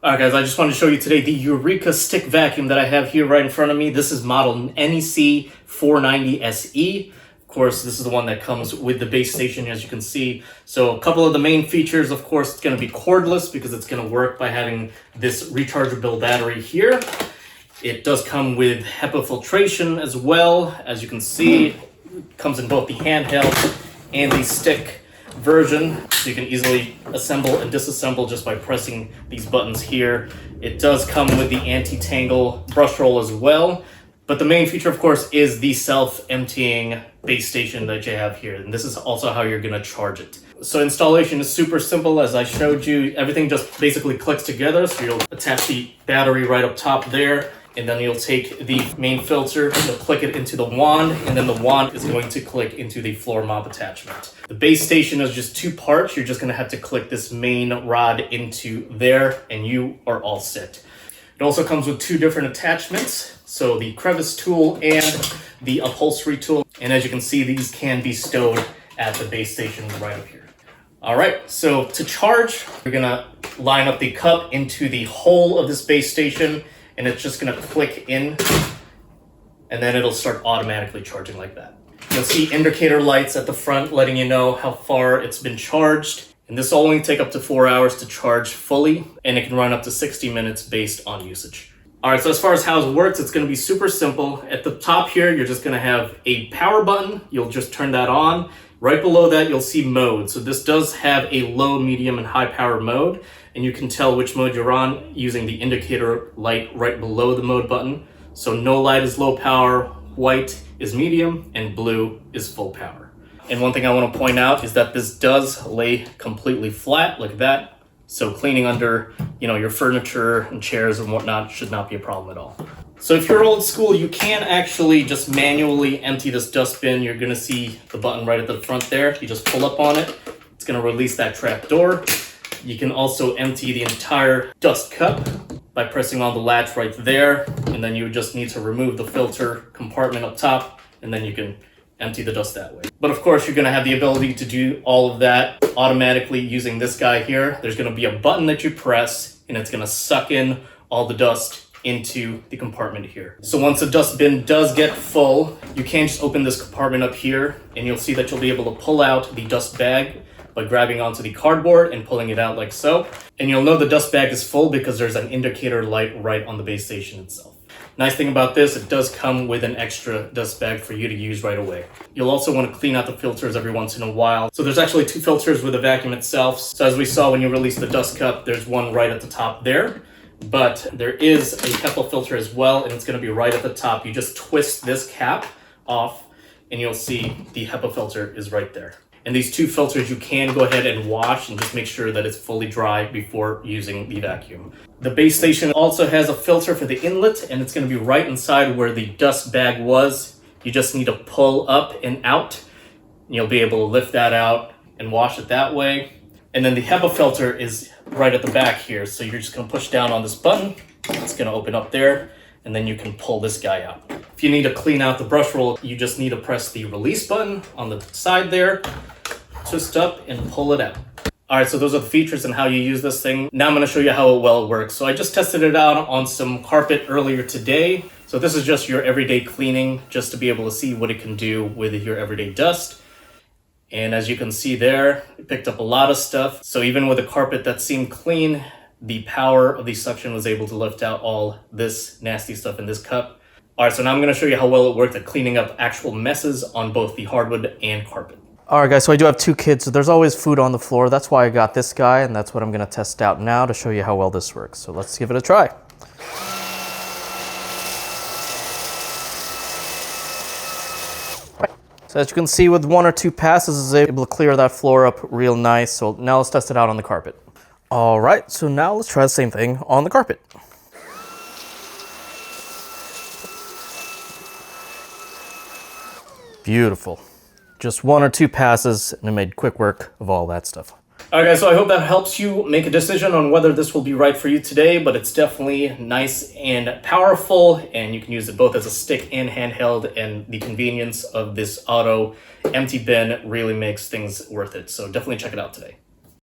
Alright guys, I just wanted to show you today the Eureka stick vacuum that I have here right in front of me. This is model NEC490SE. Of course, this is the one that comes with the base station, as you can see. So a couple of the main features, of course, it's going to be cordless because it's going to work by having this rechargeable battery here. It does come with HEPA filtration as well. As you can see, it comes in both the handheld and the stick version, so you can easily assemble and disassemble just by pressing these buttons here. It does come with the anti-tangle brush roll as well, but the main feature, of course, is the self-emptying base station that you have here, and this is also how you're going to charge it. So installation is super simple. As I showed you, everything just basically clicks together. So you'll attach the battery right up top there, and then you'll take the main filter, you'll click it into the wand, and then the wand is going to click into the floor mop attachment. The base station is just two parts. You're just going to have to click this main rod into there, and you are all set. It also comes with two different attachments, so the crevice tool and the upholstery tool. And as you can see, these can be stowed at the base station right up here. All right, so to charge, you're going to line up the cup into the hole of this base station, and it's just going to click in, and then it'll start automatically charging like that. You'll see indicator lights at the front letting you know how far it's been charged, and this will only take up to 4 hours to charge fully, and it can run up to 60 minutes based on usage. All right, so as far as how it works, it's going to be super simple. At the top here, you're just going to have a power button. You'll just turn that on. Right below that, you'll see mode. So this does have a low, medium, and high power mode, and you can tell which mode you're on using the indicator light right below the mode button. So no light is low power, white is medium, and blue is full power. And one thing I want to point out is that this does lay completely flat like that. So cleaning under, your furniture and chairs and whatnot should not be a problem at all. So if you're old school, you can actually just manually empty this dustbin. You're going to see the button right at the front there. You just pull up on it. It's going to release that trap door. You can also empty the entire dust cup by pressing on the latch right there. And then you just need to remove the filter compartment up top, and then you can empty the dust that way. But of course, you're going to have the ability to do all of that automatically using this guy here. There's going to be a button that you press, and it's going to suck in all the dust into the compartment here. So once the dustbin does get full, you can just open this compartment up here, and you'll see that you'll be able to pull out the dust bag by grabbing onto the cardboard and pulling it out like so. And you'll know the dust bag is full because there's an indicator light right on the base station itself. Nice thing about this, it does come with an extra dust bag for you to use right away. You'll also want to clean out the filters every once in a while. So there's actually two filters with the vacuum itself. So as we saw when you release the dust cup, there's one right at the top there. But there is a HEPA filter as well, and it's going to be right at the top. You just twist this cap off, and you'll see the HEPA filter is right there. And these two filters you can go ahead and wash and just make sure that it's fully dry before using the vacuum. The base station also has a filter for the inlet, and it's going to be right inside where the dust bag was. You just need to pull up and out, and you'll be able to lift that out and wash it that way. And then the HEPA filter is right at the back here. So you're just going to push down on this button. It's going to open up there, and then you can pull this guy out. If you need to clean out the brush roll, you just need to press the release button on the side there, twist up, and pull it out. All right, so those are the features and how you use this thing. Now I'm going to show you how well it works. So I just tested it out on some carpet earlier today. So this is just your everyday cleaning, just to be able to see what it can do with your everyday dust. And as you can see there, it picked up a lot of stuff. So even with a carpet that seemed clean, the power of the suction was able to lift out all this nasty stuff in this cup. All right, so now I'm going to show you how well it worked at cleaning up actual messes on both the hardwood and carpet. All right, guys, so I do have two kids, so there's always food on the floor. That's why I got this guy, and that's what I'm going to test out now to show you how well this works. So let's give it a try. So as you can see, with one or two passes, it's able to clear that floor up real nice. So now let's test it out on the carpet. All right, so now let's try the same thing on the carpet. Beautiful. Just one or two passes, and it made quick work of all that stuff. All right, guys, so I hope that helps you make a decision on whether this will be right for you today, but it's definitely nice and powerful, and you can use it both as a stick and handheld, and the convenience of this auto empty bin really makes things worth it. So definitely check it out today.